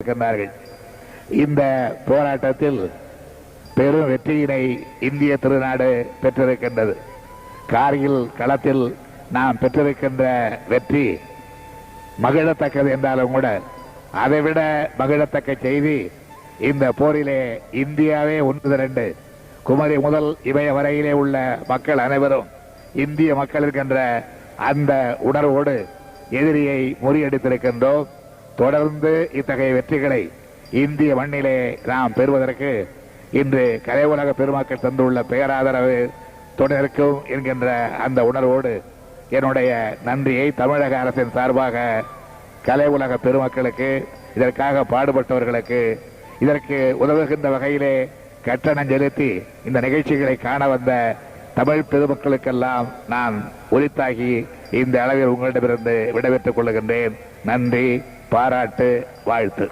கொண்டிருக்கின்றார்கள். இந்த போராட்டத்தில் பெரும் வெற்றியினை இந்திய திருநாடு பெற்றிருக்கின்றது. கார்கில் களத்தில் நாம் பெற்றிருக்கின்ற வெற்றி மகிழத்தக்கது என்றாலும் கூட அதைவிட மகிழத்தக்க செய்தி, இந்த போரிலே இந்தியாவே ஒன்று திரண்டு குமரி முதல் இமய வரையிலே உள்ள மக்கள் அனைவரும் இந்திய மக்கள் இருக்கின்ற அந்த உணர்வோடு எதிரியை முறியடித்திருக்கின்றோம். தொடர்ந்து இத்தகைய வெற்றிகளை இந்திய மண்ணிலே நாம் பெறுவதற்கு இன்று கலை உலக பெருமக்கள் தந்துள்ள பேராதரவு தொடர்க்கும் என்கின்ற அந்த உணர்வோடு என்னுடைய நன்றியை தமிழக அரசின் சார்பாக கலை உலக பெருமக்களுக்கு, இதற்காக பாடுபட்டவர்களுக்கு, இதற்கு உதவுகின்ற வகையிலே கட்டணம் செலுத்தி இந்த நிகழ்ச்சிகளை காண வந்த தமிழ் பெருமக்களுக்கெல்லாம் நான் உரித்தாகி இந்த அளவில் உங்களிடமிருந்து விடைபெற்றுக் கொள்கின்றேன். நன்றி, பாராட்டு, வாழ்த்து.